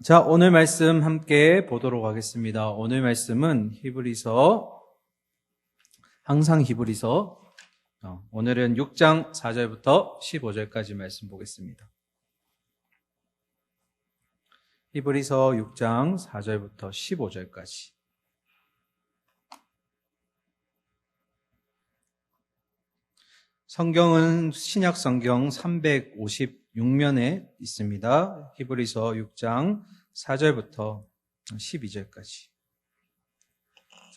자, 오늘 말씀 함께 보도록 하겠습니다. 오늘 말씀은 항상 히브리서, 오늘은 6장 4절부터 15절까지 말씀 보겠습니다. 히브리서 6장 4절부터 15절까지. 성경은 신약 성경 356면에 있습니다. 히브리서 6장 4절부터 12절까지.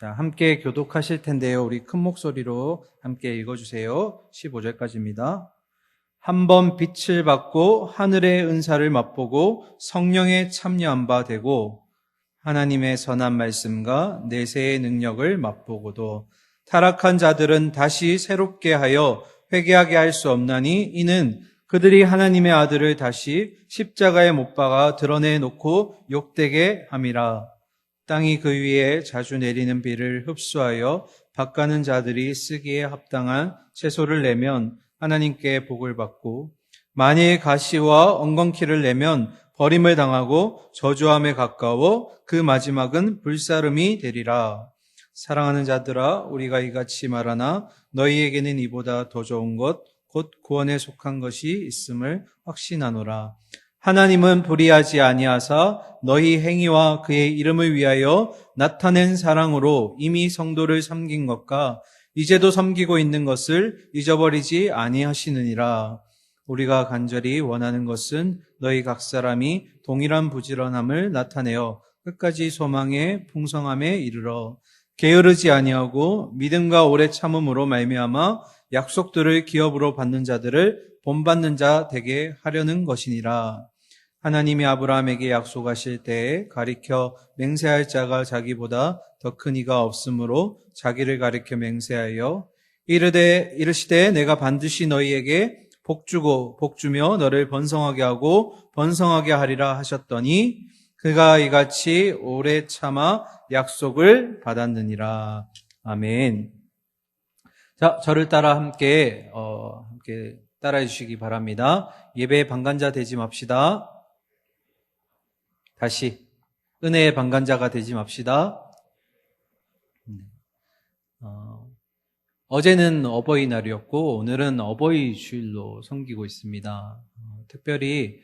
자, 함께 교독하실 텐데요. 우리 큰 목소리로 함께 읽어주세요. 15절까지입니다. 한번 빛을 받고 하늘의 은사를 맛보고 성령에 참여한 바 되고 하나님의 선한 말씀과 내세의 능력을 맛보고도 타락한 자들은 다시 새롭게 하여 회개하게 할 수 없나니 이는 그들이 하나님의 아들을 다시 십자가에 못 박아 드러내놓고 욕되게 함이라. 땅이 그 위에 자주 내리는 비를 흡수하여 밭가는 자들이 쓰기에 합당한 채소를 내면 하나님께 복을 받고 만일 가시와 엉겅퀴를 내면 버림을 당하고 저주함에 가까워 그 마지막은 불사름이 되리라. 사랑하는 자들아, 우리가 이같이 말하나 너희에게는 이보다 더 좋은 것 곧 구원에 속한 것이 있음을 확신하노라. 하나님은 불의하지 아니하사 너희 행위와 그의 이름을 위하여 나타낸 사랑으로 이미 성도를 섬긴 것과 이제도 섬기고 있는 것을 잊어버리지 아니하시느니라. 우리가 간절히 원하는 것은 너희 각 사람이 동일한 부지런함을 나타내어 끝까지 소망의 풍성함에 이르러 게으르지 아니하고 믿음과 오래 참음으로 말미암아 약속들을 기업으로 받는 자들을 본받는 자 되게 하려는 것이니라. 하나님이 아브라함에게 약속하실 때에 가리켜 맹세할 자가 자기보다 더 큰 이가 없으므로 자기를 가리켜 맹세하여 이르시되 내가 반드시 너희에게 복주고 복주며 너를 번성하게 하고 번성하게 하리라 하셨더니 그가 이같이 오래 참아 약속을 받았느니라. 아멘. 자, 저를 따라 함께 따라해 주시기 바랍니다. 예배의 방관자 되지 맙시다. 다시, 은혜의 방관자가 되지 맙시다. 어제는 어버이날이었고 오늘은 어버이 주일로 섬기고 있습니다. 특별히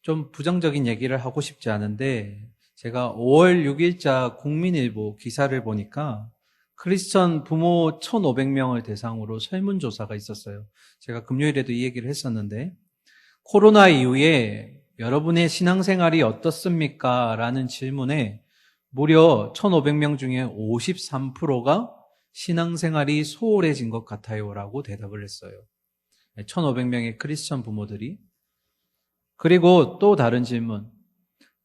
좀 부정적인 얘기를 하고 싶지 않은데 제가 5월 6일자 국민일보 기사를 보니까 크리스천 부모 1,500명을 대상으로 설문조사가 있었어요. 제가 금요일에도 이 얘기를 했었는데 코로나 이후에 여러분의 신앙생활이 어떻습니까? 라는 질문에 무려 1,500명 중에 53%가 신앙생활이 소홀해진 것 같아요 라고 대답을 했어요. 1,500명의 크리스천 부모들이. 그리고 또 다른 질문.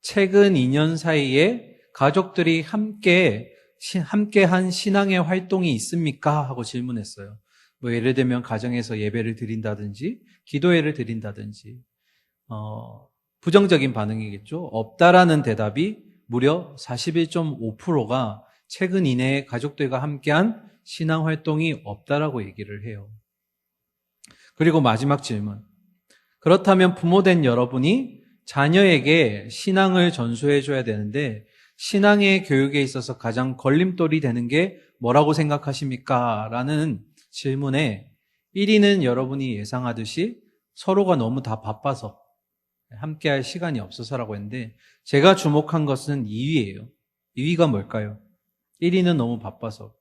최근 2년 사이에 가족들이 함께한 신앙의 활동이 있습니까? 하고 질문했어요. 뭐 예를 들면 가정에서 예배를 드린다든지 기도회를 드린다든지 부정적인 반응이겠죠. 없다라는 대답이 무려 41.5%가 최근 이내에 가족들과 함께한 신앙 활동이 없다라고 얘기를 해요. 그리고 마지막 질문. 그렇다면 부모된 여러분이 자녀에게 신앙을 전수해줘야 되는데 신앙의 교육에 있어서 가장 걸림돌이 되는 게 뭐라고 생각하십니까? 라는 질문에 1위는 여러분이 예상하듯이 서로가 너무 다 바빠서 함께할 시간이 없어서라고 했는데 제가 주목한 것은 2위예요. 2위가 뭘까요? 1위는 너무 바빠서.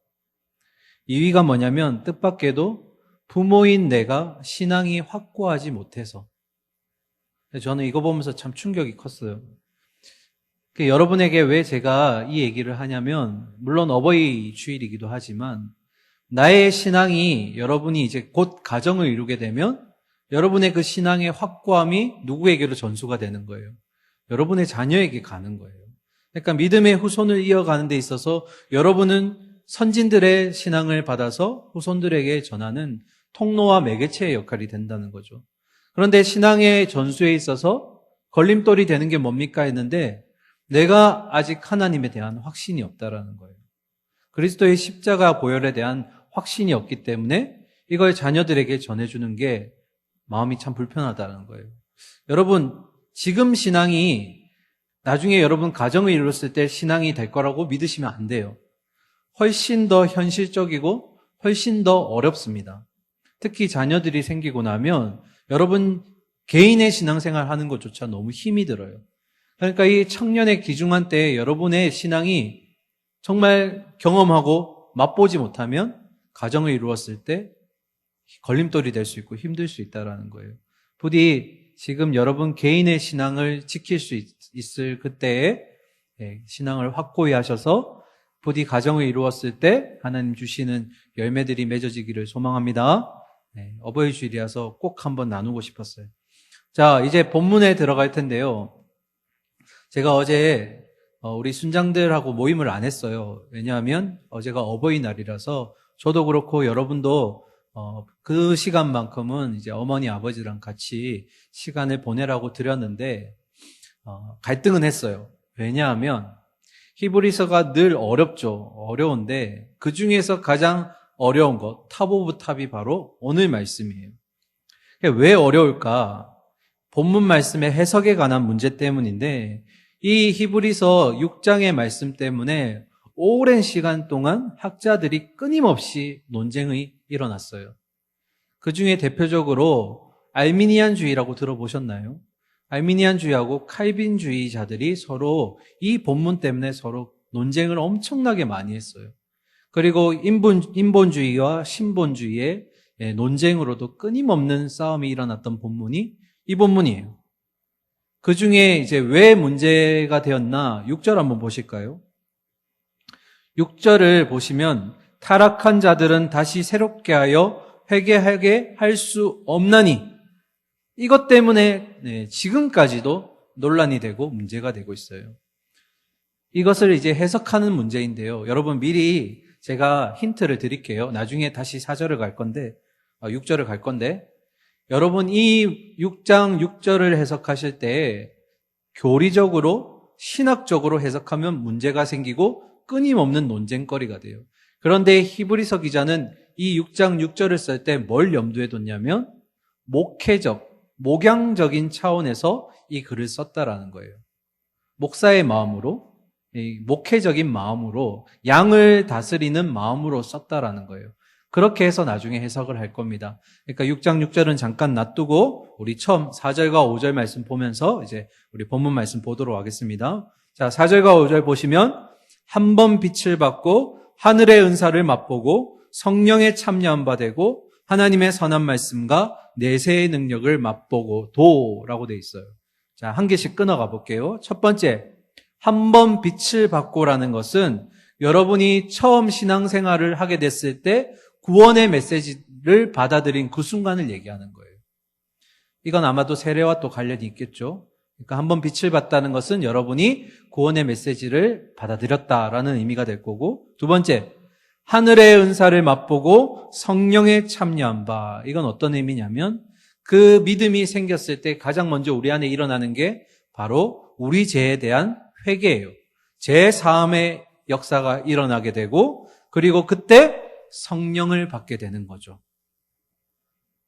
2위가 뭐냐면 뜻밖에도 부모인 내가 신앙이 확고하지 못해서. 저는 이거 보면서 참 충격이 컸어요. 여러분에게 왜 제가 이 얘기를 하냐면 물론 어버이 주일이기도 하지만 나의 신앙이 여러분이 이제 곧 가정을 이루게 되면 여러분의 그 신앙의 확고함이 누구에게로 전수가 되는 거예요? 여러분의 자녀에게 가는 거예요. 그러니까 믿음의 후손을 이어가는 데 있어서 여러분은 선진들의 신앙을 받아서 후손들에게 전하는 통로와 매개체의 역할이 된다는 거죠. 그런데 신앙의 전수에 있어서 걸림돌이 되는 게 뭡니까 했는데 내가 아직 하나님에 대한 확신이 없다라는 거예요. 그리스도의 십자가 보혈에 대한 확신이 없기 때문에 이걸 자녀들에게 전해주는 게 마음이 참 불편하다는 거예요. 여러분, 지금 신앙이 나중에 여러분 가정을 이뤘을 때 신앙이 될 거라고 믿으시면 안 돼요. 훨씬 더 현실적이고 훨씬 더 어렵습니다. 특히 자녀들이 생기고 나면 여러분 개인의 신앙생활 하는 것조차 너무 힘이 들어요. 그러니까 이 청년의 귀중한 때에 여러분의 신앙이 정말 경험하고 맛보지 못하면 가정을 이루었을 때 걸림돌이 될 수 있고 힘들 수 있다는 거예요. 부디 지금 여러분 개인의 신앙을 지킬 수 있을 그때에 신앙을 확고히 하셔서 부디 가정을 이루었을 때 하나님 주시는 열매들이 맺어지기를 소망합니다. 어버이 주일이라서 꼭 한번 나누고 싶었어요. 자, 이제 본문에 들어갈 텐데요. 제가 어제 우리 순장들하고 모임을 안 했어요. 왜냐하면 어제가 어버이날이라서 저도 그렇고 여러분도 그 시간만큼은 이제 어머니 아버지랑 같이 시간을 보내라고 드렸는데 갈등은 했어요. 왜냐하면 히브리서가 늘 어렵죠. 어려운데 그 중에서 가장 어려운 것, 탑 오브 탑이 바로 오늘 말씀이에요. 왜 어려울까? 본문 말씀의 해석에 관한 문제 때문인데 이 히브리서 6장의 말씀 때문에 오랜 시간 동안 학자들이 끊임없이 논쟁이 일어났어요. 그 중에 대표적으로 알미니안주의라고 들어보셨나요? 알미니안주의하고 칼빈주의자들이 서로 이 본문 때문에 서로 논쟁을 엄청나게 많이 했어요. 그리고 인본주의와 신본주의의 논쟁으로도 끊임없는 싸움이 일어났던 본문이 이 본문이에요. 그 중에 이제 왜 문제가 되었나 6절 한번 보실까요? 6절을 보시면 타락한 자들은 다시 새롭게 하여 회개하게 할 수 없나니 이것 때문에 지금까지도 논란이 되고 문제가 되고 있어요. 이것을 이제 해석하는 문제인데요. 여러분 미리 제가 힌트를 드릴게요. 나중에 다시 4절을 갈 건데 6절을 갈 건데 여러분 이 6장 6절을 해석하실 때 교리적으로 신학적으로 해석하면 문제가 생기고 끊임없는 논쟁거리가 돼요. 그런데 히브리서 기자는 이 6장 6절을 쓸 때 뭘 염두에 뒀냐면 목양적인 차원에서 이 글을 썼다라는 거예요. 목사의 마음으로, 목회적인 마음으로, 양을 다스리는 마음으로 썼다라는 거예요. 그렇게 해서 나중에 해석을 할 겁니다. 그러니까 6장 6절은 잠깐 놔두고 우리 처음 4절과 5절 말씀 보면서 이제 우리 본문 말씀 보도록 하겠습니다. 자, 4절과 5절 보시면 한 번 빛을 받고 하늘의 은사를 맛보고 성령에 참여한 바 되고 하나님의 선한 말씀과 내세의 능력을 맛보고 도라고 돼 있어요. 자, 한 개씩 끊어가 볼게요. 첫 번째, 한 번 빛을 받고라는 것은 여러분이 처음 신앙생활을 하게 됐을 때 구원의 메시지를 받아들인 그 순간을 얘기하는 거예요. 이건 아마도 세례와 또 관련이 있겠죠. 그러니까 한 번 빛을 봤다는 것은 여러분이 구원의 메시지를 받아들였다라는 의미가 될 거고, 두 번째, 하늘의 은사를 맛보고 성령에 참여한 바. 이건 어떤 의미냐면 그 믿음이 생겼을 때 가장 먼저 우리 안에 일어나는 게 바로 우리 죄에 대한 회개예요. 죄 사함의 역사가 일어나게 되고 그리고 그때 성령을 받게 되는 거죠.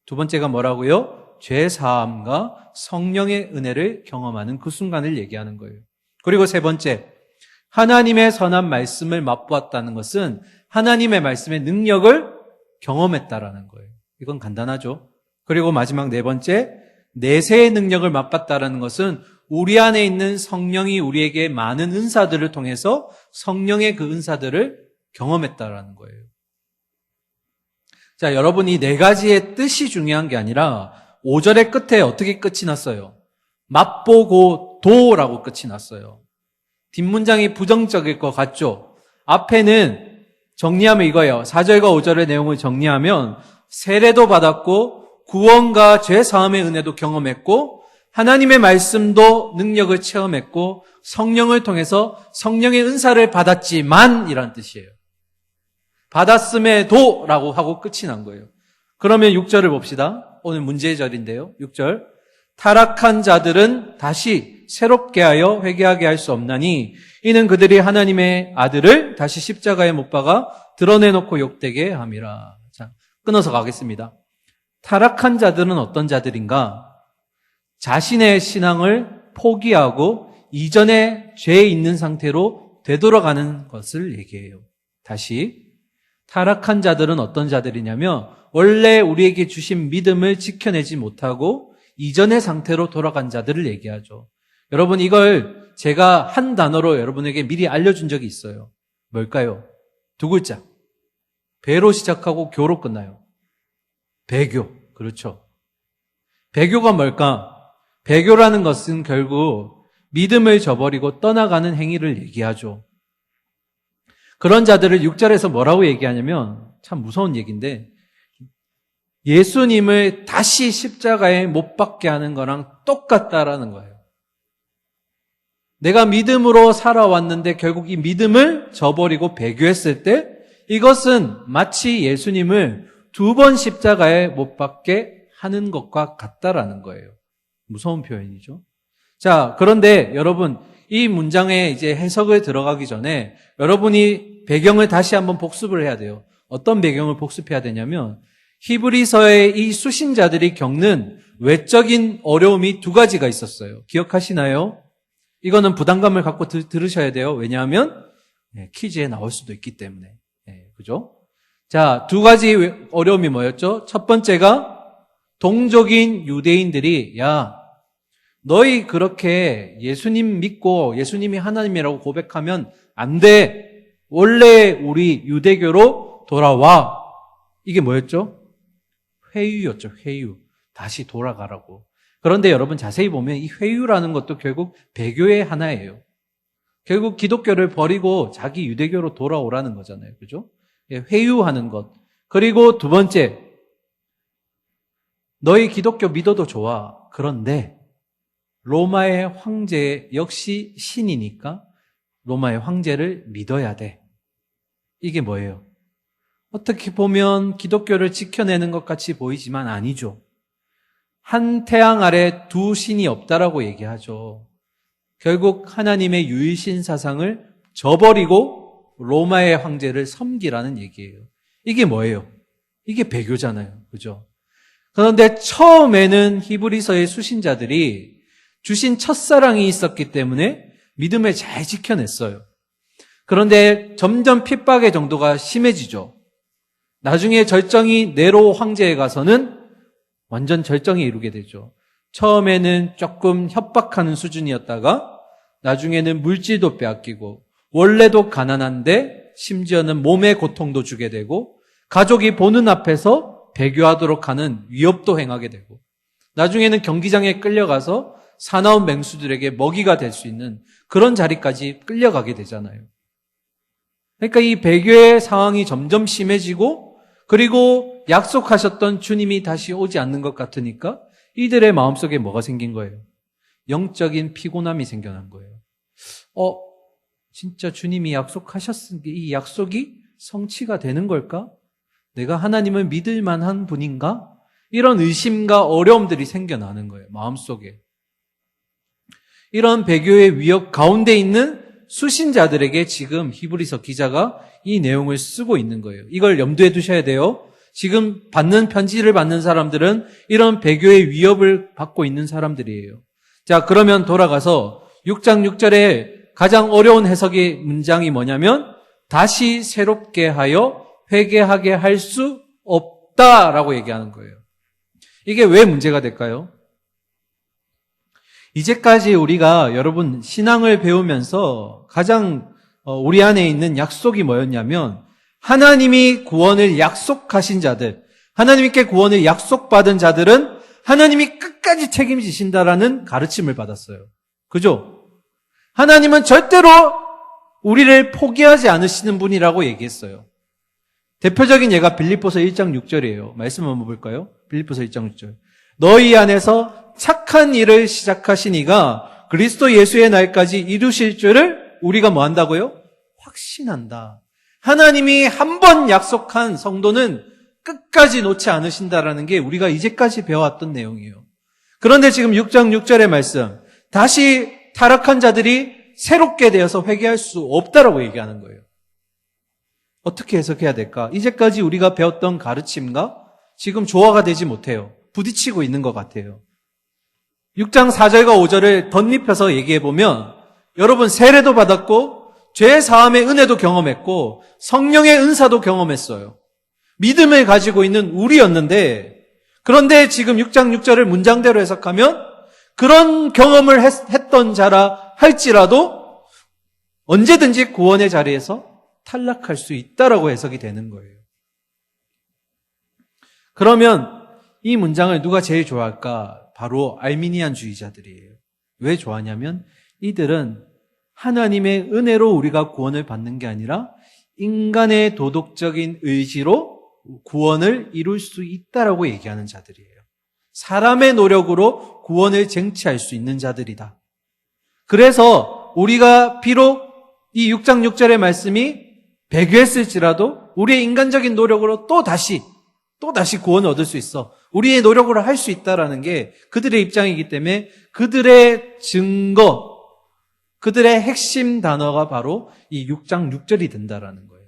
두 번째가 뭐라고요? 죄 사함과 성령의 은혜를 경험하는 그 순간을 얘기하는 거예요. 그리고 세 번째, 하나님의 선한 말씀을 맛보았다는 것은 하나님의 말씀의 능력을 경험했다라는 거예요. 이건 간단하죠. 그리고 마지막 네 번째, 내세의 능력을 맛봤다라는 것은 우리 안에 있는 성령이 우리에게 많은 은사들을 통해서 성령의 그 은사들을 경험했다라는 거예요. 자, 여러분 이 네 가지의 뜻이 중요한 게 아니라 5절의 끝에 어떻게 끝이 났어요? 맛보고 도라고 끝이 났어요. 뒷문장이 부정적일 것 같죠? 앞에는 정리하면 이거예요. 4절과 5절의 내용을 정리하면 세례도 받았고 구원과 죄 사함의 은혜도 경험했고 하나님의 말씀도 능력을 체험했고 성령을 통해서 성령의 은사를 받았지만 이란 뜻이에요. 받았음에도 라고 하고 끝이 난 거예요. 그러면 6절을 봅시다. 오늘 문제의 절인데요. 6절. 타락한 자들은 다시 새롭게 하여 회개하게 할 수 없나니 이는 그들이 하나님의 아들을 다시 십자가에 못 박아 드러내놓고 욕되게 함이라. 자, 끊어서 가겠습니다. 타락한 자들은 어떤 자들인가? 자신의 신앙을 포기하고 이전에 죄에 있는 상태로 되돌아가는 것을 얘기해요. 다시, 타락한 자들은 어떤 자들이냐면 원래 우리에게 주신 믿음을 지켜내지 못하고 이전의 상태로 돌아간 자들을 얘기하죠. 여러분, 이걸 제가 한 단어로 여러분에게 미리 알려준 적이 있어요. 뭘까요? 두 글자. 배로 시작하고 교로 끝나요. 배교. 그렇죠. 배교가 뭘까? 배교라는 것은 결국 믿음을 저버리고 떠나가는 행위를 얘기하죠. 그런 자들을 6절에서 뭐라고 얘기하냐면 참 무서운 얘기인데 예수님을 다시 십자가에 못 박게 하는 거랑 똑같다라는 거예요. 내가 믿음으로 살아왔는데 결국 이 믿음을 저버리고 배교했을 때 이것은 마치 예수님을 2번 십자가에 못 박게 하는 것과 같다라는 거예요. 무서운 표현이죠. 자, 그런데 여러분, 이 문장의 이제 해석을 들어가기 전에 여러분이 배경을 다시 한번 복습을 해야 돼요. 어떤 배경을 복습해야 되냐면 히브리서의 이 수신자들이 겪는 외적인 어려움이 두 가지가 있었어요. 기억하시나요? 이거는 부담감을 갖고 들으셔야 돼요. 왜냐하면 퀴즈에 나올 수도 있기 때문에. 그죠? 자, 두 가지 어려움이 뭐였죠? 첫 번째가 동족인 유대인들이 야, 너희 그렇게 예수님 믿고 예수님이 하나님이라고 고백하면 안 돼. 원래 우리 유대교로 돌아와. 이게 뭐였죠? 회유였죠. 회유. 다시 돌아가라고. 그런데 여러분 자세히 보면 이 회유라는 것도 결국 배교의 하나예요. 결국 기독교를 버리고 자기 유대교로 돌아오라는 거잖아요. 그죠? 회유하는 것. 그리고 두 번째, 너희 기독교 믿어도 좋아. 그런데 로마의 황제 역시 신이니까 로마의 황제를 믿어야 돼. 이게 뭐예요? 어떻게 보면 기독교를 지켜내는 것 같이 보이지만 아니죠. 한 태양 아래 두 신이 없다라고 얘기하죠. 결국 하나님의 유일신 사상을 저버리고 로마의 황제를 섬기라는 얘기예요. 이게 뭐예요? 이게 배교잖아요. 그죠? 그런데 처음에는 히브리서의 수신자들이 주신 첫사랑이 있었기 때문에 믿음을 잘 지켜냈어요. 그런데 점점 핍박의 정도가 심해지죠. 나중에 절정이 네로 황제에 가서는 완전 절정에 이르게 되죠. 처음에는 조금 협박하는 수준이었다가 나중에는 물질도 빼앗기고 원래도 가난한데 심지어는 몸의 고통도 주게 되고 가족이 보는 앞에서 배교하도록 하는 위협도 행하게 되고 나중에는 경기장에 끌려가서 사나운 맹수들에게 먹이가 될 수 있는 그런 자리까지 끌려가게 되잖아요. 그러니까 이 배교의 상황이 점점 심해지고 그리고 약속하셨던 주님이 다시 오지 않는 것 같으니까 이들의 마음속에 뭐가 생긴 거예요? 영적인 피곤함이 생겨난 거예요. 진짜 주님이 약속하셨으니까 이 약속이 성취가 되는 걸까? 내가 하나님을 믿을 만한 분인가? 이런 의심과 어려움들이 생겨나는 거예요. 마음속에. 이런 배교의 위협 가운데 있는 수신자들에게 지금 히브리서 기자가 이 내용을 쓰고 있는 거예요. 이걸 염두에 두셔야 돼요. 지금 편지를 받는 사람들은 이런 배교의 위협을 받고 있는 사람들이에요. 자, 그러면 돌아가서 6장 6절에 가장 어려운 해석의 문장이 뭐냐면 다시 새롭게 하여 회개하게 할 수 없다라고 얘기하는 거예요. 이게 왜 문제가 될까요? 이제까지 우리가 여러분 신앙을 배우면서 가장 우리 안에 있는 약속이 뭐였냐면 하나님이 구원을 약속하신 자들, 하나님께 구원을 약속받은 자들은 하나님이 끝까지 책임지신다라는 가르침을 받았어요. 그죠? 하나님은 절대로 우리를 포기하지 않으시는 분이라고 얘기했어요. 대표적인 예가 빌립보서 1장 6절이에요. 말씀 한번 볼까요? 빌립보서 1장 6절. 너희 안에서 착한 일을 시작하신 이가 그리스도 예수의 날까지 이루실 줄을 우리가 뭐 한다고요? 확신한다. 하나님이 한 번 약속한 성도는 끝까지 놓지 않으신다라는 게 우리가 이제까지 배워왔던 내용이에요. 그런데 지금 6장 6절의 말씀, 다시 타락한 자들이 새롭게 되어서 회개할 수 없다라고 얘기하는 거예요. 어떻게 해석해야 될까? 이제까지 우리가 배웠던 가르침과 지금 조화가 되지 못해요. 부딪히고 있는 것 같아요. 6장 4절과 5절을 덧입혀서 얘기해보면 여러분 세례도 받았고 죄 사함의 은혜도 경험했고 성령의 은사도 경험했어요. 믿음을 가지고 있는 우리였는데, 그런데 지금 6장 6절을 문장대로 해석하면 그런 경험을 했던 자라 할지라도 언제든지 구원의 자리에서 탈락할 수 있다라고 해석이 되는 거예요. 그러면 이 문장을 누가 제일 좋아할까? 바로 알미니안주의자들이에요. 왜 좋아하냐면 이들은 하나님의 은혜로 우리가 구원을 받는 게 아니라 인간의 도덕적인 의지로 구원을 이룰 수 있다라고 얘기하는 자들이에요. 사람의 노력으로 구원을 쟁취할 수 있는 자들이다. 그래서 우리가 비록 이 6장 6절의 말씀이 배교했을지라도 우리의 인간적인 노력으로 또 다시 구원을 얻을 수 있어. 우리의 노력으로 할 수 있다라는 게 그들의 입장이기 때문에 그들의 증거, 그들의 핵심 단어가 바로 이 6장 6절이 된다라는 거예요.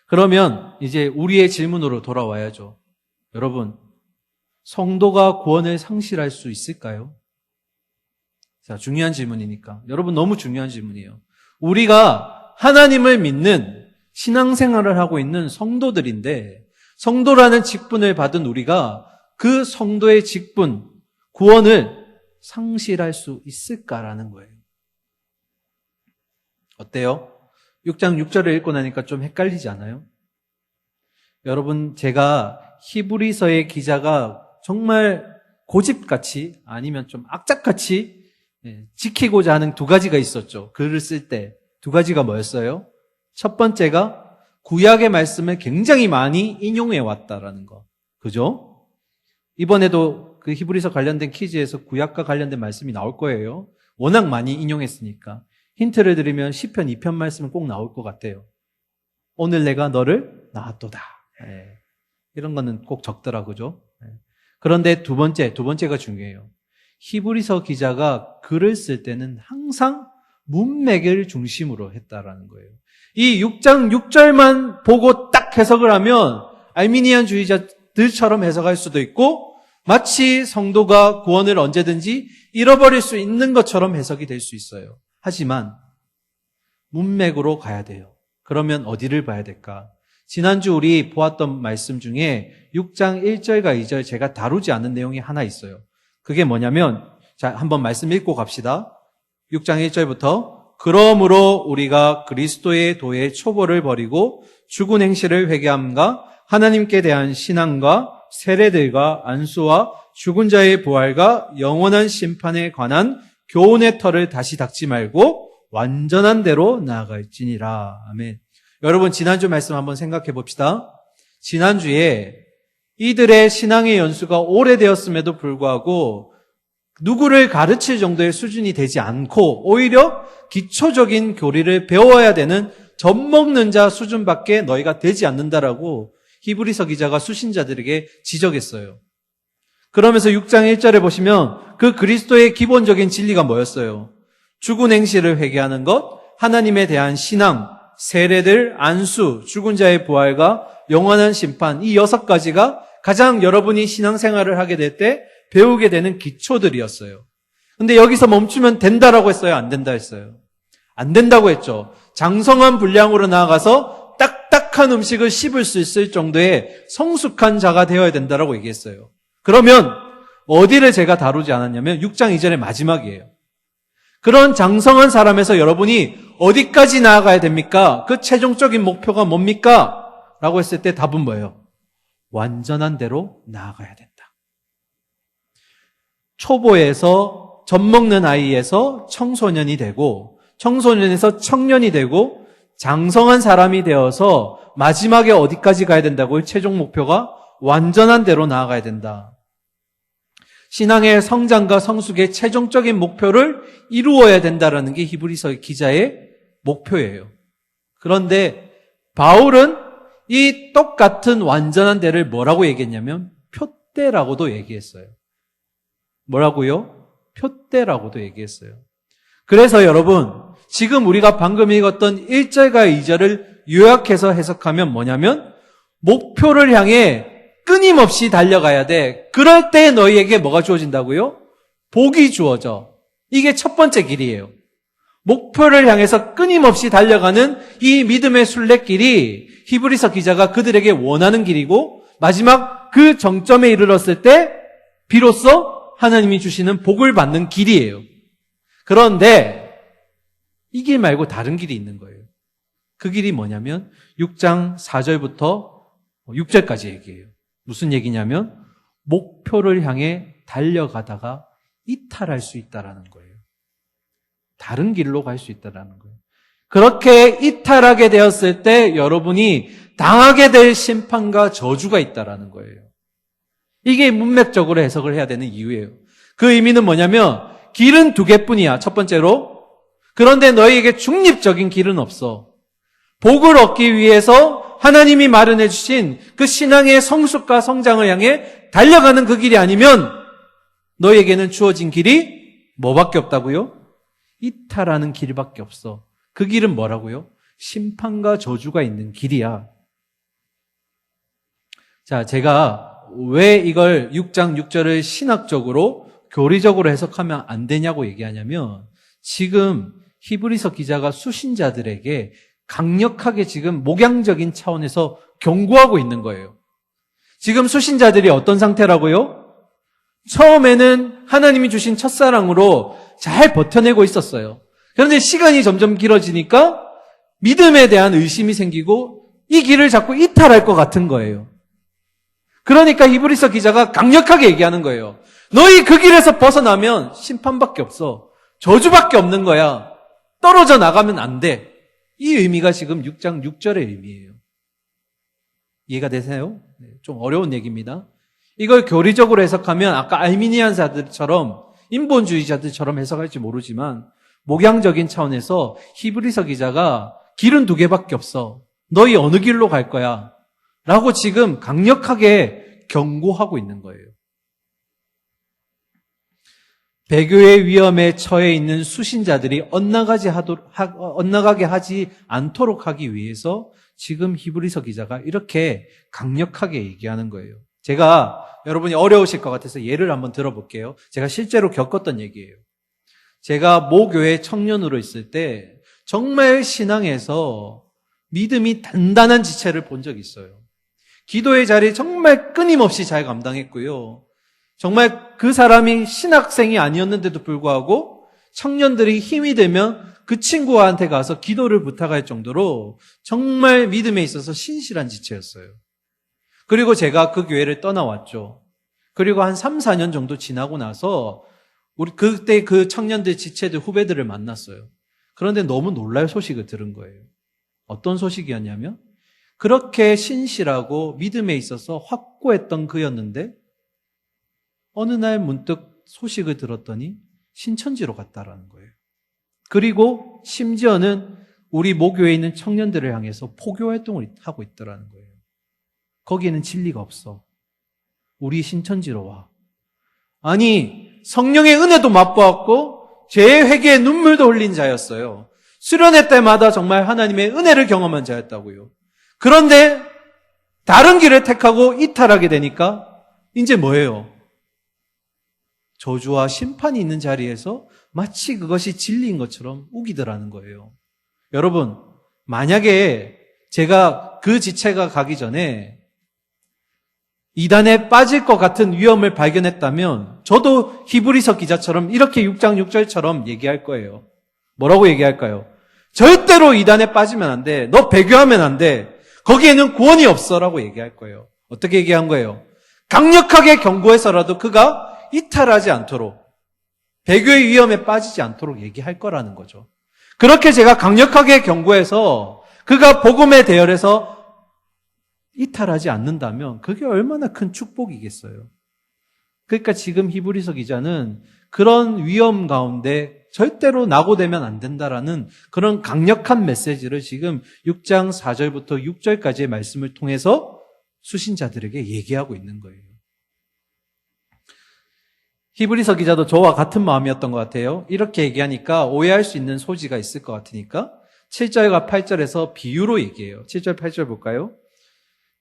그러면 이제 우리의 질문으로 돌아와야죠. 여러분, 성도가 구원을 상실할 수 있을까요? 자, 중요한 질문이니까. 여러분, 너무 중요한 질문이에요. 우리가 하나님을 믿는 신앙생활을 하고 있는 성도들인데, 성도라는 직분을 받은 우리가 그 성도의 직분, 구원을 상실할 수 있을까라는 거예요. 어때요? 6장 6절을 읽고 나니까 좀 헷갈리지 않아요? 여러분, 제가 히브리서의 기자가 정말 고집같이 아니면 좀 악착같이 지키고자 하는 두 가지가 있었죠. 글을 쓸 때 두 가지가 뭐였어요? 첫 번째가 구약의 말씀을 굉장히 많이 인용해 왔다라는 거. 그죠? 이번에도 그 히브리서 관련된 퀴즈에서 구약과 관련된 말씀이 나올 거예요. 워낙 많이 인용했으니까. 힌트를 드리면 시편 2편 말씀은 꼭 나올 것 같아요. 오늘 내가 너를 낳았도다. 네. 이런 거는 꼭 적더라, 그죠? 네. 그런데 두 번째가 중요해요. 히브리서 기자가 글을 쓸 때는 항상 문맥을 중심으로 했다라는 거예요. 이 6장 6절만 보고 딱 해석을 하면 알미니안주의자들처럼 해석할 수도 있고 마치 성도가 구원을 언제든지 잃어버릴 수 있는 것처럼 해석이 될 수 있어요. 하지만 문맥으로 가야 돼요. 그러면 어디를 봐야 될까? 지난주 우리 보았던 말씀 중에 6장 1절과 2절 제가 다루지 않은 내용이 하나 있어요. 그게 뭐냐면, 자, 한번 말씀 읽고 갑시다. 6장 1절부터 그러므로 우리가 그리스도의 도의 초보를 버리고 죽은 행실을 회개함과 하나님께 대한 신앙과 세례들과 안수와 죽은 자의 부활과 영원한 심판에 관한 교훈의 털을 다시 닦지 말고 완전한 대로 나아갈지니라. 아멘. 여러분, 지난주 말씀 한번 생각해 봅시다. 지난주에 이들의 신앙의 연수가 오래되었음에도 불구하고 누구를 가르칠 정도의 수준이 되지 않고 오히려 기초적인 교리를 배워야 되는 젖먹는 자 수준밖에 너희가 되지 않는다라고 히브리서 기자가 수신자들에게 지적했어요. 그러면서 6장 1절에 보시면 그 그리스도의 기본적인 진리가 뭐였어요? 죽은 행실을 회개하는 것, 하나님에 대한 신앙, 세례들, 안수, 죽은 자의 부활과 영원한 심판, 이 6가지가 가장 여러분이 신앙생활을 하게 될 때 배우게 되는 기초들이었어요. 근데 여기서 멈추면 된다라고 했어요? 안 된다 했어요? 안 된다고 했죠. 장성한 분량으로 나아가서 딱딱한 음식을 씹을 수 있을 정도의 성숙한 자가 되어야 된다라고 얘기했어요. 그러면 어디를 제가 다루지 않았냐면 6장 2절의 마지막이에요. 그런 장성한 사람에서 여러분이 어디까지 나아가야 됩니까? 그 최종적인 목표가 뭡니까? 라고 했을 때 답은 뭐예요? 완전한 대로 나아가야 된다. 초보에서 젖먹는 아이에서 청소년이 되고 청소년에서 청년이 되고 장성한 사람이 되어서 마지막에 어디까지 가야 된다고요? 최종 목표가 완전한 대로 나아가야 된다. 신앙의 성장과 성숙의 최종적인 목표를 이루어야 된다라는 게 히브리서 기자의 목표예요. 그런데 바울은 이 똑같은 완전한 대를 뭐라고 얘기했냐면 표대라고도 얘기했어요. 뭐라고요? 표대라고도 얘기했어요. 그래서 여러분, 지금 우리가 방금 읽었던 1절과 2절을 요약해서 해석하면 뭐냐면 목표를 향해 끊임없이 달려가야 돼. 그럴 때 너희에게 뭐가 주어진다고요? 복이 주어져. 이게 첫 번째 길이에요. 목표를 향해서 끊임없이 달려가는 이 믿음의 순례길이 히브리서 기자가 그들에게 원하는 길이고 마지막 그 정점에 이르렀을 때 비로소 하나님이 주시는 복을 받는 길이에요. 그런데 이 길 말고 다른 길이 있는 거예요. 그 길이 뭐냐면 6장 4절부터 6절까지 얘기해요. 무슨 얘기냐면 목표를 향해 달려가다가 이탈할 수 있다라는 거예요. 다른 길로 갈 수 있다라는 거예요. 그렇게 이탈하게 되었을 때 여러분이 당하게 될 심판과 저주가 있다라는 거예요. 이게 문맥적으로 해석을 해야 되는 이유예요. 그 의미는 뭐냐면 길은 두 개뿐이야. 첫 번째로. 그런데 너희에게 중립적인 길은 없어. 복을 얻기 위해서 하나님이 마련해 주신 그 신앙의 성숙과 성장을 향해 달려가는 그 길이 아니면 너희에게는 주어진 길이 뭐밖에 없다고요? 이탈하는 길밖에 없어. 그 길은 뭐라고요? 심판과 저주가 있는 길이야. 자, 제가 왜 이걸 6장 6절을 신학적으로 교리적으로 해석하면 안 되냐고 얘기하냐면 지금 히브리서 기자가 수신자들에게 강력하게 지금 목양적인 차원에서 경고하고 있는 거예요. 지금 수신자들이 어떤 상태라고요? 처음에는 하나님이 주신 첫사랑으로 잘 버텨내고 있었어요. 그런데 시간이 점점 길어지니까 믿음에 대한 의심이 생기고 이 길을 자꾸 이탈할 것 같은 거예요. 그러니까 히브리서 기자가 강력하게 얘기하는 거예요. 너희 그 길에서 벗어나면 심판밖에 없어. 저주밖에 없는 거야. 떨어져 나가면 안 돼. 이 의미가 지금 6장 6절의 의미예요. 이해가 되세요? 좀 어려운 얘기입니다. 이걸 교리적으로 해석하면 아까 알미니안사들처럼 인본주의자들처럼 해석할지 모르지만 목양적인 차원에서 히브리서 기자가 길은 두 개밖에 없어. 너희 어느 길로 갈 거야? 라고 지금 강력하게 경고하고 있는 거예요. 배교의 위험에 처해 있는 수신자들이 엇나가게 하지 않도록 하기 위해서 지금 히브리서 기자가 이렇게 강력하게 얘기하는 거예요. 제가 여러분이 어려우실 것 같아서 예를 한번 들어볼게요. 제가 실제로 겪었던 얘기예요. 제가 모교회 청년으로 있을 때 정말 신앙에서 믿음이 단단한 지체를 본 적이 있어요. 기도의 자리 정말 끊임없이 잘 감당했고요. 정말 그 사람이 신학생이 아니었는데도 불구하고 청년들이 힘이 되면 그 친구한테 가서 기도를 부탁할 정도로 정말 믿음에 있어서 신실한 지체였어요. 그리고 제가 그 교회를 떠나왔죠. 그리고 한 3, 4년 정도 지나고 나서 그때 그 청년들 지체들 후배들을 만났어요. 그런데 너무 놀랄 소식을 들은 거예요. 어떤 소식이었냐면 그렇게 신실하고 믿음에 있어서 확고했던 그였는데 어느 날 문득 소식을 들었더니 신천지로 갔다라는 거예요. 그리고 심지어는 우리 모교에 있는 청년들을 향해서 포교 활동을 하고 있더라는 거예요. 거기에는 진리가 없어. 우리 신천지로 와. 아니, 성령의 은혜도 맛보았고 죄의 회개에 눈물도 흘린 자였어요. 수련회 때마다 정말 하나님의 은혜를 경험한 자였다고요. 그런데 다른 길을 택하고 이탈하게 되니까 이제 뭐예요? 저주와 심판이 있는 자리에서 마치 그것이 진리인 것처럼 우기더라는 거예요. 여러분, 만약에 제가 그 지체가 가기 전에 이단에 빠질 것 같은 위험을 발견했다면 저도 히브리서 기자처럼 이렇게 6장 6절처럼 얘기할 거예요. 뭐라고 얘기할까요? 절대로 이단에 빠지면 안 돼. 너 배교하면 안 돼. 거기에는 구원이 없어 라고 얘기할 거예요. 어떻게 얘기한 거예요? 강력하게 경고해서라도 그가 이탈하지 않도록, 배교의 위험에 빠지지 않도록 얘기할 거라는 거죠. 그렇게 제가 강력하게 경고해서 그가 복음에 대열해서 이탈하지 않는다면 그게 얼마나 큰 축복이겠어요. 그러니까 지금 히브리서 기자는 그런 위험 가운데 절대로 낙오되면 안 된다라는 그런 강력한 메시지를 지금 6장 4절부터 6절까지의 말씀을 통해서 수신자들에게 얘기하고 있는 거예요. 히브리서 기자도 저와 같은 마음이었던 것 같아요. 이렇게 얘기하니까 오해할 수 있는 소지가 있을 것 같으니까 7절과 8절에서 비유로 얘기해요. 7절, 8절 볼까요?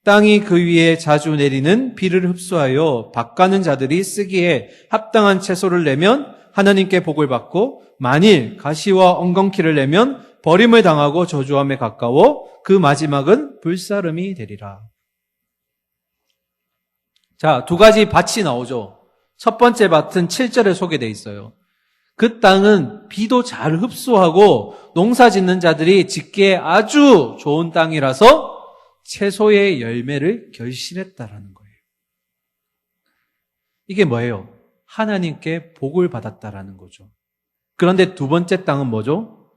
땅이 그 위에 자주 내리는 비를 흡수하여 밭가는 자들이 쓰기에 합당한 채소를 내면 하나님께 복을 받고 만일 가시와 엉겅퀴를 내면 버림을 당하고 저주함에 가까워 그 마지막은 불사름이 되리라. 자, 두 가지 밭이 나오죠. 첫 번째 밭은 7절에 소개되어 있어요. 그 땅은 비도 잘 흡수하고 농사 짓는 자들이 짓기에 아주 좋은 땅이라서 채소의 열매를 결실했다라는 거예요. 이게 뭐예요? 하나님께 복을 받았다라는 거죠. 그런데 두 번째 땅은 뭐죠?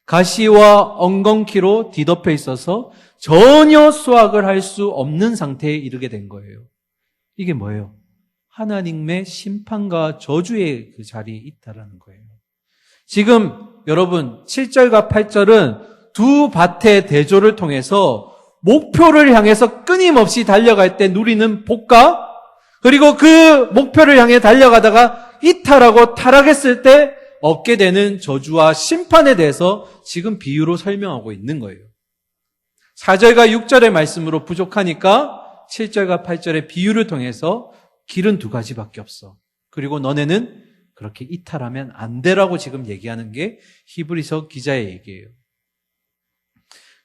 가시와 엉겅퀴로 뒤덮여 있어서 전혀 수확을 할 수 없는 상태에 이르게 된 거예요. 이게 뭐예요? 하나님의 심판과 저주의 그 자리에 있다라는 거예요. 지금 여러분 7절과 8절은 두 밭의 대조를 통해서 목표를 향해서 끊임없이 달려갈 때 누리는 복과 그리고 그 목표를 향해 달려가다가 이탈하고 타락했을 때 얻게 되는 저주와 심판에 대해서 지금 비유로 설명하고 있는 거예요. 4절과 6절의 말씀으로 부족하니까 7절과 8절의 비유를 통해서 길은 두 가지밖에 없어. 그리고 너네는 그렇게 이탈하면 안 되라고 지금 얘기하는 게 히브리서 기자의 얘기예요.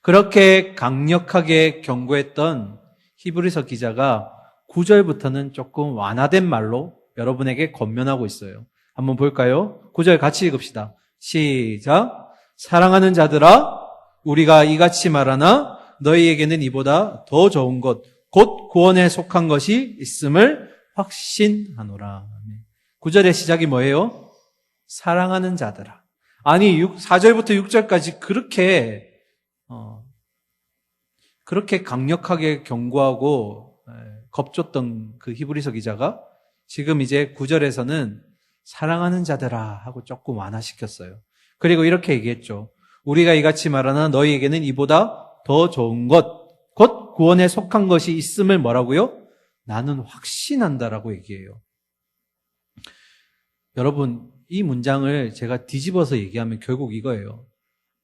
그렇게 강력하게 경고했던 히브리서 기자가 9절부터는 조금 완화된 말로 여러분에게 권면하고 있어요. 한번 볼까요? 9절 같이 읽읍시다. 시작. 사랑하는 자들아, 우리가 이같이 말하나 너희에게는 이보다 더 좋은 것, 곧 구원에 속한 것이 있음을 확신하노라. 9절의 시작이 뭐예요? 사랑하는 자들아. 아니 4절부터 6절까지 그렇게 강력하게 경고하고 겁줬던 그 히브리서 기자가 지금 이제 9절에서는 사랑하는 자들아 하고 조금 완화시켰어요. 그리고 이렇게 얘기했죠. 우리가 이같이 말하나 너희에게는 이보다 더 좋은 것, 곧 구원에 속한 것이 있음을 뭐라고요? 나는 확신한다라고 얘기해요. 여러분, 이 문장을 제가 뒤집어서 얘기하면 결국 이거예요.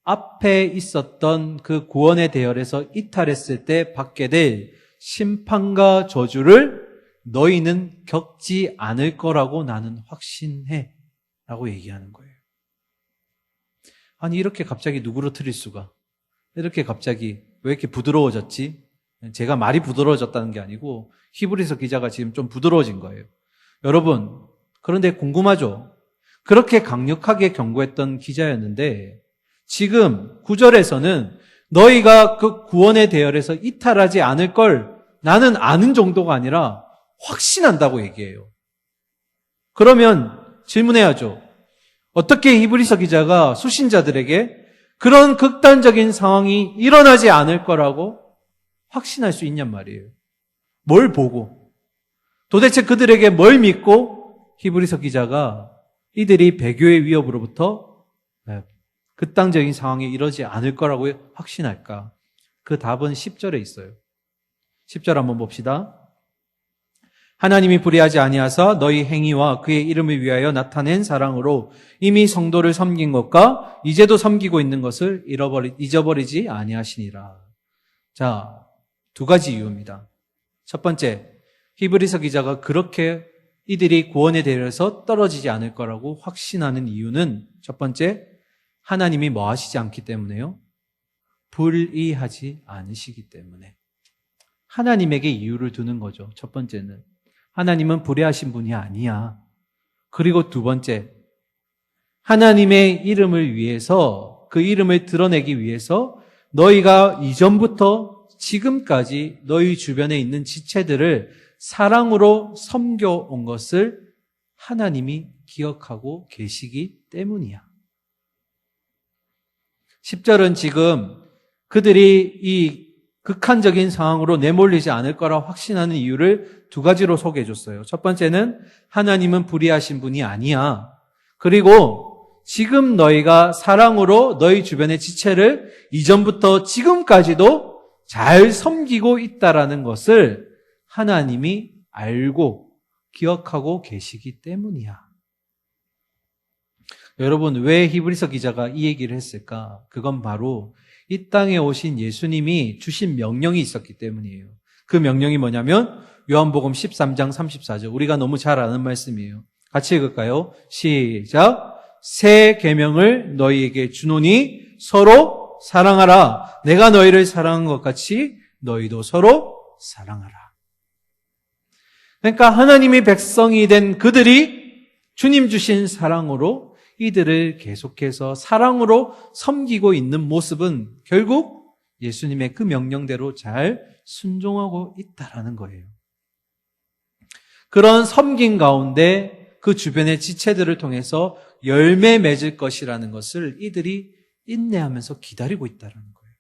앞에 있었던 그 구원의 대열에서 이탈했을 때 받게 될 심판과 저주를 너희는 겪지 않을 거라고 나는 확신해 라고 얘기하는 거예요. 아니 이렇게 갑자기 누구로 틀릴 수가? 이렇게 갑자기 왜 이렇게 부드러워졌지? 제가 말이 부드러워졌다는 게 아니고 히브리서 기자가 지금 좀 부드러워진 거예요. 여러분, 그런데 궁금하죠? 그렇게 강력하게 경고했던 기자였는데 지금 9절에서는 너희가 그 구원의 대열에서 이탈하지 않을 걸 나는 아는 정도가 아니라 확신한다고 얘기해요. 그러면 질문해야죠. 어떻게 히브리서 기자가 수신자들에게 그런 극단적인 상황이 일어나지 않을 거라고 확신할 수 있냔 말이에요. 뭘 보고? 도대체 그들에게 뭘 믿고 히브리서 기자가 이들이 배교의 위협으로부터 극단적인 상황이 이러지 않을 거라고 확신할까? 그 답은 10절에 있어요. 10절 한번 봅시다. 하나님이 불의하지 아니하사 너희 행위와 그의 이름을 위하여 나타낸 사랑으로 이미 성도를 섬긴 것과 이제도 섬기고 있는 것을 잊어버리지 아니하시니라. 자, 두 가지 이유입니다. 첫 번째, 히브리서 기자가 그렇게 이들이 구원에 대해서 떨어지지 않을 거라고 확신하는 이유는 첫 번째, 하나님이 뭐 하시지 않기 때문에요? 불의하지 않으시기 때문에. 하나님에게 이유를 두는 거죠. 첫 번째는. 하나님은 불의하신 분이 아니야. 그리고 두 번째, 하나님의 이름을 위해서, 그 이름을 드러내기 위해서 너희가 이전부터 지금까지 너희 주변에 있는 지체들을 사랑으로 섬겨온 것을 하나님이 기억하고 계시기 때문이야. 10절은 지금 그들이 이 극한적인 상황으로 내몰리지 않을 거라 확신하는 이유를 두 가지로 소개해 줬어요. 첫 번째는 하나님은 불의하신 분이 아니야. 그리고 지금 너희가 사랑으로 너희 주변의 지체를 이전부터 지금까지도 잘 섬기고 있다라는 것을 하나님이 알고 기억하고 계시기 때문이야. 여러분, 왜 히브리서 기자가 이 얘기를 했을까? 그건 바로 이 땅에 오신 예수님이 주신 명령이 있었기 때문이에요. 그 명령이 뭐냐면 요한복음 13장 34절, 우리가 너무 잘 아는 말씀이에요. 같이 읽을까요? 시작. 새 계명을 너희에게 주노니 서로 사랑하라. 내가 너희를 사랑한 것 같이 너희도 서로 사랑하라. 그러니까 하나님의 백성이 된 그들이 주님 주신 사랑으로 이들을 계속해서 사랑으로 섬기고 있는 모습은 결국 예수님의 그 명령대로 잘 순종하고 있다라는 거예요. 그런 섬김 가운데 그 주변의 지체들을 통해서 열매 맺을 것이라는 것을 이들이 인내하면서 기다리고 있다는 거예요.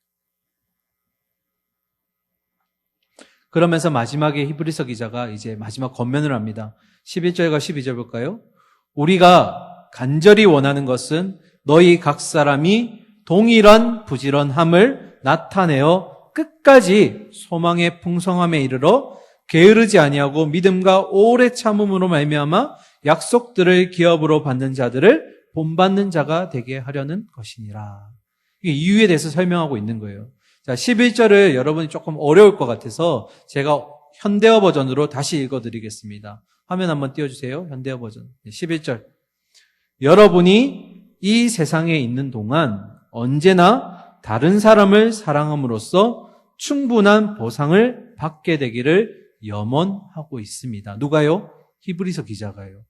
그러면서 마지막에 히브리서 기자가 이제 마지막 권면을 합니다. 11절과 12절 볼까요? 우리가 간절히 원하는 것은 너희 각 사람이 동일한 부지런함을 나타내어 끝까지 소망의 풍성함에 이르러 게으르지 아니하고 믿음과 오래 참음으로 말미암아 약속들을 기업으로 받는 자들을 본받는 자가 되게 하려는 것이니라. 이게 이유에 대해서 설명하고 있는 거예요. 자, 11절을 여러분이 조금 어려울 것 같아서 제가 현대어 버전으로 다시 읽어드리겠습니다. 화면 한번 띄워주세요. 현대어 버전. 11절. 여러분이 이 세상에 있는 동안 언제나 다른 사람을 사랑함으로써 충분한 보상을 받게 되기를 염원하고 있습니다. 누가요? 히브리서 기자가요.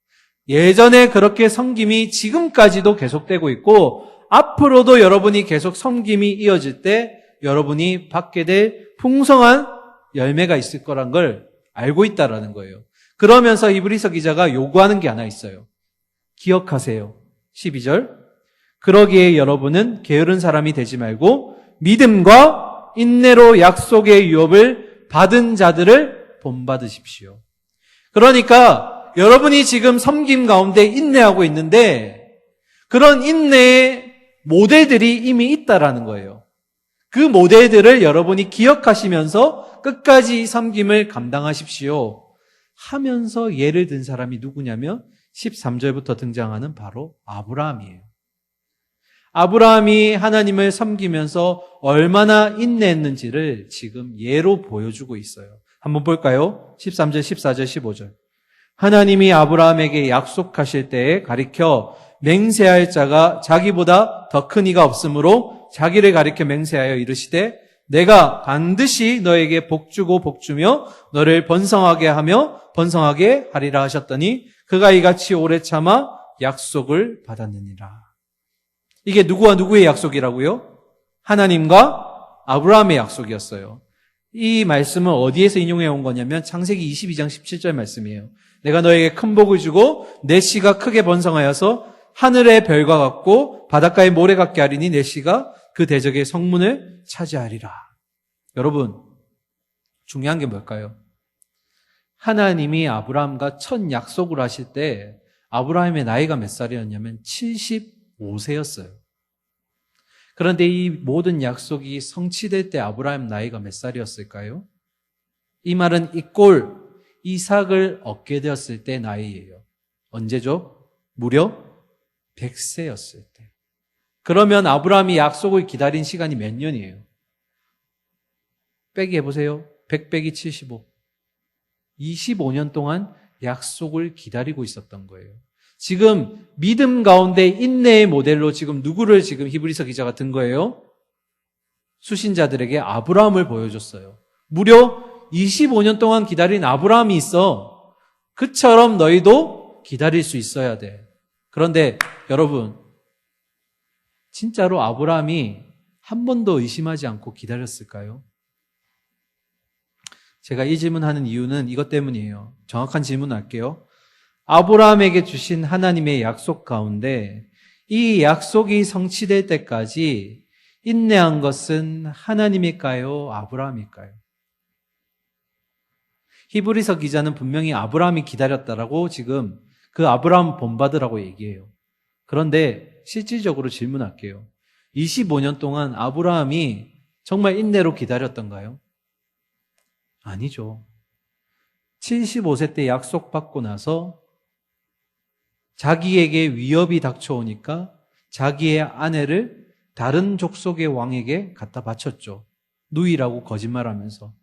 예전에 그렇게 섬김이 지금까지도 계속되고 있고 앞으로도 여러분이 계속 섬김이 이어질 때 여러분이 받게 될 풍성한 열매가 있을 거란 걸 알고 있다라는 거예요. 그러면서 히브리서 기자가 요구하는 게 하나 있어요. 기억하세요. 12절. 그러기에 여러분은 게으른 사람이 되지 말고 믿음과 인내로 약속의 유업을 받은 자들을 본받으십시오. 그러니까 여러분이 지금 섬김 가운데 인내하고 있는데 그런 인내의 모델들이 이미 있다라는 거예요. 그 모델들을 여러분이 기억하시면서 끝까지 섬김을 감당하십시오 하면서 예를 든 사람이 누구냐면 13절부터 등장하는 바로 아브라함이에요. 아브라함이 하나님을 섬기면서 얼마나 인내했는지를 지금 예로 보여주고 있어요. 한번 볼까요? 13절, 14절, 15절. 하나님이 아브라함에게 약속하실 때에 가리켜 맹세할 자가 자기보다 더 큰 이가 없으므로 자기를 가리켜 맹세하여 이르시되 내가 반드시 너에게 복주고 복주며 너를 번성하게 하며 번성하게 하리라 하셨더니 그가 이같이 오래 참아 약속을 받았느니라. 이게 누구와 누구의 약속이라고요? 하나님과 아브라함의 약속이었어요. 이 말씀은 어디에서 인용해 온 거냐면 창세기 22장 17절 말씀이에요. 내가 너에게 큰 복을 주고 내 씨가 크게 번성하여서 하늘의 별과 같고 바닷가의 모래 같게 하리니 내 씨가 그 대적의 성문을 차지하리라. 여러분, 중요한 게 뭘까요? 하나님이 아브라함과 첫 약속을 하실 때 아브라함의 나이가 몇 살이었냐면 75세였어요. 그런데 이 모든 약속이 성취될 때 아브라함 나이가 몇 살이었을까요? 이 말은 이 꼴 이삭을 얻게 되었을 때 나이예요. 언제죠? 무려 100세였을 때. 그러면 아브라함이 약속을 기다린 시간이 몇 년이에요? 빼기 해보세요. 100 빼기 75. 25년 동안 약속을 기다리고 있었던 거예요. 지금 믿음 가운데 인내의 모델로 지금 누구를 지금 히브리서 기자가 든 거예요? 수신자들에게 아브라함을 보여줬어요. 무려 25년 동안 기다린 아브라함이 있어. 그처럼 너희도 기다릴 수 있어야 돼. 그런데 여러분, 진짜로 아브라함이 한 번도 의심하지 않고 기다렸을까요? 제가 이 질문하는 이유는 이것 때문이에요. 정확한 질문 할게요. 아브라함에게 주신 하나님의 약속 가운데 이 약속이 성취될 때까지 인내한 것은 하나님일까요? 아브라함일까요? 히브리서 기자는 분명히 아브라함이 기다렸다라고 지금 그 아브라함 본받으라고 얘기해요. 그런데 실질적으로 질문할게요. 25년 동안 아브라함이 정말 인내로 기다렸던가요? 아니죠. 75세 때 약속받고 나서 자기에게 위협이 닥쳐오니까 자기의 아내를 다른 족속의 왕에게 갖다 바쳤죠. 누이라고 거짓말하면서.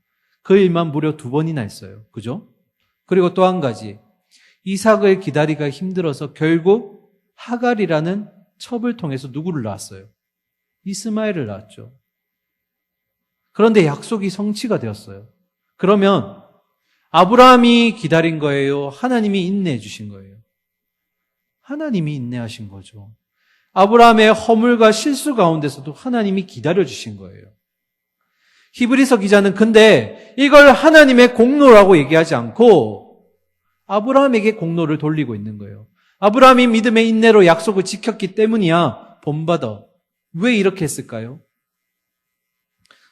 그 일만 무려 2번이나 했어요. 그죠? 그리고 또 한 가지. 이삭을 기다리기가 힘들어서 결국 하갈이라는 첩을 통해서 누구를 낳았어요? 이스마엘을 낳았죠. 그런데 약속이 성취가 되었어요. 그러면 아브라함이 기다린 거예요? 하나님이 인내해 주신 거예요? 하나님이 인내하신 거죠. 아브라함의 허물과 실수 가운데서도 하나님이 기다려 주신 거예요. 히브리서 기자는 근데 이걸 하나님의 공로라고 얘기하지 않고 아브라함에게 공로를 돌리고 있는 거예요. 아브라함이 믿음의 인내로 약속을 지켰기 때문이야 본받아. 왜 이렇게 했을까요?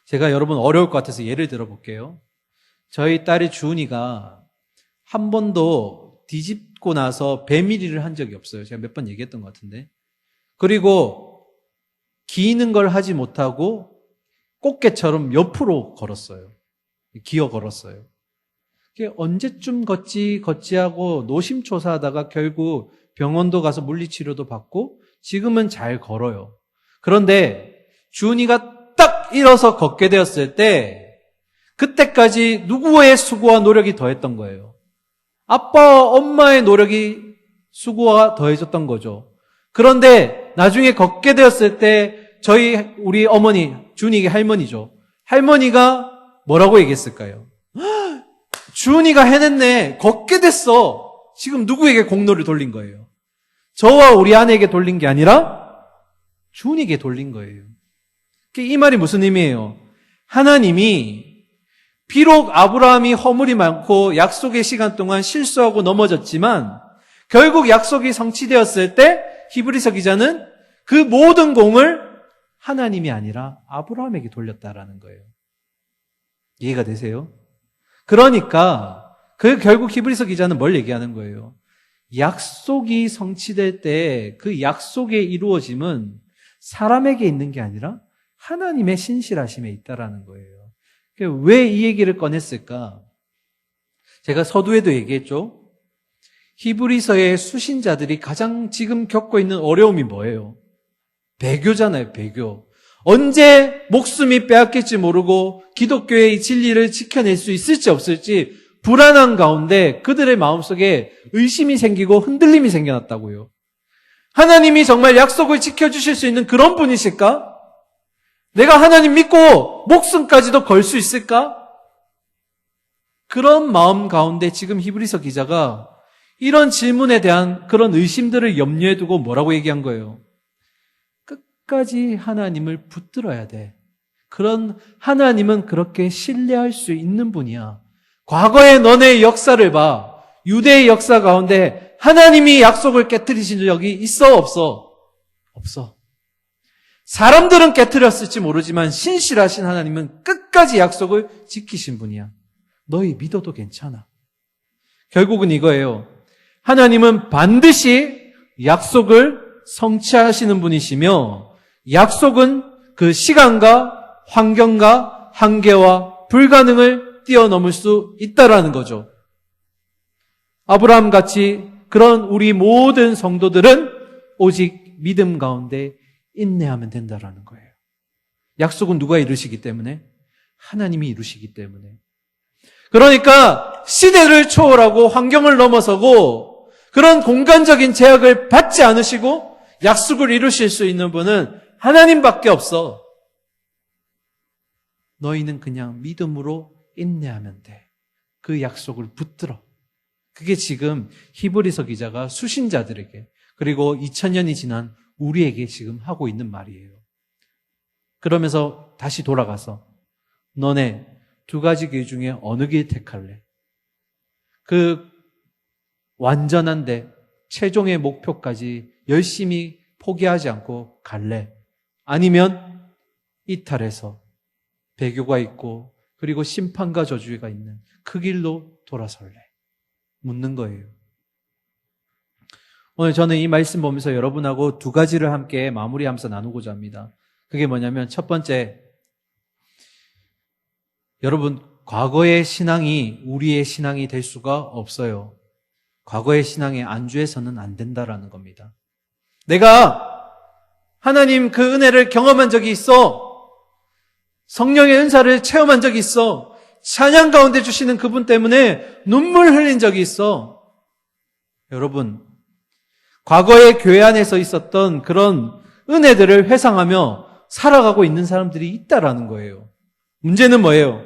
제가 여러분 어려울 것 같아서 예를 들어볼게요. 저희 딸이 주은이가 한 번도 뒤집고 나서 배밀이를 한 적이 없어요. 제가 몇 번 얘기했던 것 같은데. 그리고 기는 걸 하지 못하고 꽃게처럼 옆으로 걸었어요. 기어 걸었어요. 언제쯤 걷지 하고 노심초사하다가 결국 병원도 가서 물리치료도 받고 지금은 잘 걸어요. 그런데 주은이가 딱 일어서 걷게 되었을 때 그때까지 누구의 수고와 노력이 더했던 거예요? 아빠와 엄마의 노력이 수고가 더해졌던 거죠. 그런데 나중에 걷게 되었을 때 우리 어머니, 주은이의 할머니죠. 할머니가 뭐라고 얘기했을까요? 주은이가 해냈네. 걷게 됐어. 지금 누구에게 공로를 돌린 거예요? 저와 우리 아내에게 돌린 게 아니라 주은이에게 돌린 거예요. 이 말이 무슨 의미예요? 하나님이 비록 아브라함이 허물이 많고 약속의 시간 동안 실수하고 넘어졌지만 결국 약속이 성취되었을 때 히브리서 기자는 그 모든 공을 하나님이 아니라 아브라함에게 돌렸다라는 거예요. 이해가 되세요? 그러니까 결국 히브리서 기자는 뭘 얘기하는 거예요? 약속이 성취될 때 그 약속의 이루어짐은 사람에게 있는 게 아니라 하나님의 신실하심에 있다라는 거예요. 왜 이 얘기를 꺼냈을까? 제가 서두에도 얘기했죠. 히브리서의 수신자들이 가장 지금 겪고 있는 어려움이 뭐예요? 배교잖아요, 배교. 언제 목숨이 빼앗길지 모르고 기독교의 진리를 지켜낼 수 있을지 없을지 불안한 가운데 그들의 마음속에 의심이 생기고 흔들림이 생겨났다고요. 하나님이 정말 약속을 지켜주실 수 있는 그런 분이실까? 내가 하나님 믿고 목숨까지도 걸 수 있을까? 그런 마음 가운데 지금 히브리서 기자가 이런 질문에 대한 그런 의심들을 염려해 두고 뭐라고 얘기한 거예요? 끝까지 하나님을 붙들어야 돼. 그런 하나님은 그렇게 신뢰할 수 있는 분이야. 과거의 너네의 역사를 봐. 유대의 역사 가운데 하나님이 약속을 깨트리신 적이 있어, 없어? 없어. 사람들은 깨트렸을지 모르지만 신실하신 하나님은 끝까지 약속을 지키신 분이야. 너희 믿어도 괜찮아. 결국은 이거예요. 하나님은 반드시 약속을 성취하시는 분이시며 약속은 그 시간과 환경과 한계와 불가능을 뛰어넘을 수 있다라는 거죠. 아브라함 같이 그런 우리 모든 성도들은 오직 믿음 가운데 인내하면 된다라는 거예요. 약속은 누가 이루시기 때문에? 하나님이 이루시기 때문에. 그러니까 시대를 초월하고 환경을 넘어서고 그런 공간적인 제약을 받지 않으시고 약속을 이루실 수 있는 분은 하나님밖에 없어. 너희는 그냥 믿음으로 인내하면 돼. 그 약속을 붙들어. 그게 지금 히브리서 기자가 수신자들에게 그리고 2000년이 지난 우리에게 지금 하고 있는 말이에요. 그러면서 다시 돌아가서 너네 두 가지 길 중에 어느 길 택할래? 그 완전한데 최종의 목표까지 열심히 포기하지 않고 갈래? 아니면 이탈해서 배교가 있고 그리고 심판과 저주가 있는 그 길로 돌아설래? 묻는 거예요. 오늘 저는 이 말씀 보면서 여러분하고 두 가지를 함께 마무리하면서 나누고자 합니다. 그게 뭐냐면 첫 번째, 여러분 과거의 신앙이 우리의 신앙이 될 수가 없어요. 과거의 신앙에 안주해서는 안 된다라는 겁니다. 내가 하나님 그 은혜를 경험한 적이 있어. 성령의 은사를 체험한 적이 있어. 찬양 가운데 주시는 그분 때문에 눈물 흘린 적이 있어. 여러분, 과거의 교회 안에서 있었던 그런 은혜들을 회상하며 살아가고 있는 사람들이 있다라는 거예요. 문제는 뭐예요?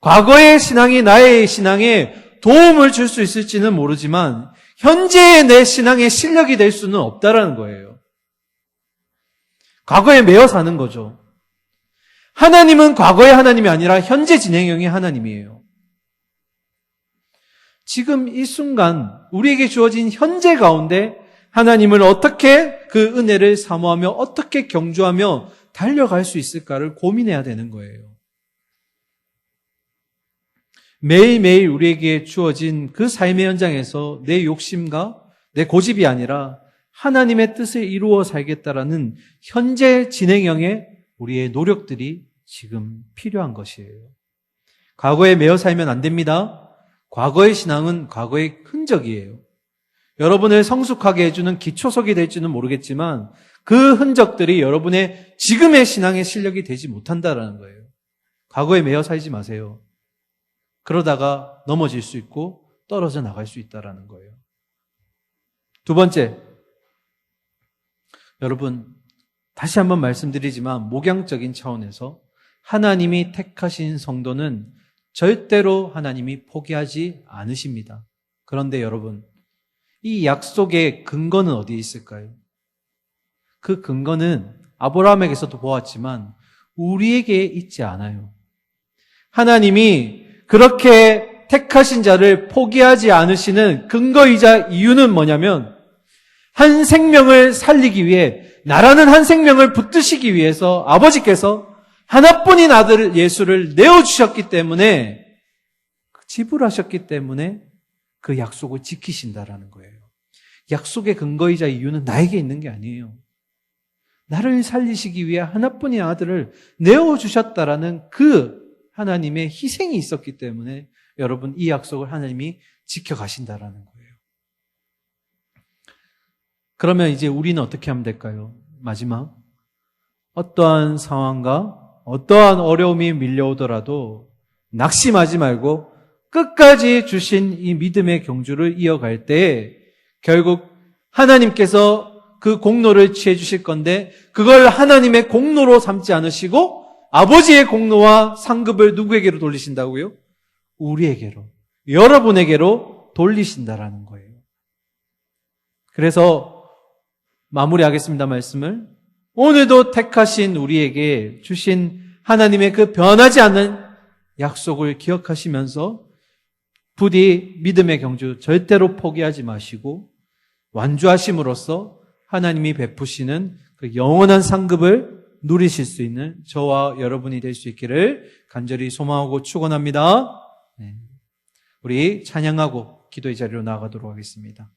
과거의 신앙이 나의 신앙에 도움을 줄 수 있을지는 모르지만 현재의 내 신앙의 실력이 될 수는 없다라는 거예요. 과거에 매여 사는 거죠. 하나님은 과거의 하나님이 아니라 현재 진행형의 하나님이에요. 지금 이 순간 우리에게 주어진 현재 가운데 하나님을 어떻게 그 은혜를 사모하며 어떻게 경주하며 달려갈 수 있을까를 고민해야 되는 거예요. 매일매일 우리에게 주어진 그 삶의 현장에서 내 욕심과 내 고집이 아니라 하나님의 뜻을 이루어 살겠다라는 현재 진행형의 우리의 노력들이 지금 필요한 것이에요. 과거에 매여 살면 안 됩니다. 과거의 신앙은 과거의 흔적이에요. 여러분을 성숙하게 해주는 기초석이 될지는 모르겠지만 그 흔적들이 여러분의 지금의 신앙의 실력이 되지 못한다라는 거예요. 과거에 매여 살지 마세요. 그러다가 넘어질 수 있고 떨어져 나갈 수 있다라는 거예요. 두 번째, 여러분 다시 한번 말씀드리지만 목양적인 차원에서 하나님이 택하신 성도는 절대로 하나님이 포기하지 않으십니다. 그런데 여러분, 이 약속의 근거는 어디에 있을까요? 그 근거는 아브라함에게서도 보았지만 우리에게 있지 않아요. 하나님이 그렇게 택하신 자를 포기하지 않으시는 근거이자 이유는 뭐냐면 한 생명을 살리기 위해 나라는 한 생명을 붙드시기 위해서 아버지께서 하나뿐인 아들 예수를 내어주셨기 때문에 지불하셨기 때문에 그 약속을 지키신다라는 거예요. 약속의 근거이자 이유는 나에게 있는 게 아니에요. 나를 살리시기 위해 하나뿐인 아들을 내어주셨다라는 그 하나님의 희생이 있었기 때문에 여러분 이 약속을 하나님이 지켜가신다라는 거예요. 그러면 이제 우리는 어떻게 하면 될까요? 마지막, 어떠한 상황과 어떠한 어려움이 밀려오더라도 낙심하지 말고 끝까지 주신 이 믿음의 경주를 이어갈 때 결국 하나님께서 그 공로를 취해 주실 건데 그걸 하나님의 공로로 삼지 않으시고 아버지의 공로와 상급을 누구에게로 돌리신다고요? 우리에게로, 여러분에게로 돌리신다라는 거예요. 그래서 마무리하겠습니다, 말씀을. 오늘도 택하신 우리에게 주신 하나님의 그 변하지 않는 약속을 기억하시면서 부디 믿음의 경주 절대로 포기하지 마시고 완주하심으로써 하나님이 베푸시는 그 영원한 상급을 누리실 수 있는 저와 여러분이 될 수 있기를 간절히 소망하고 축원합니다. 우리 찬양하고 기도의 자리로 나아가도록 하겠습니다.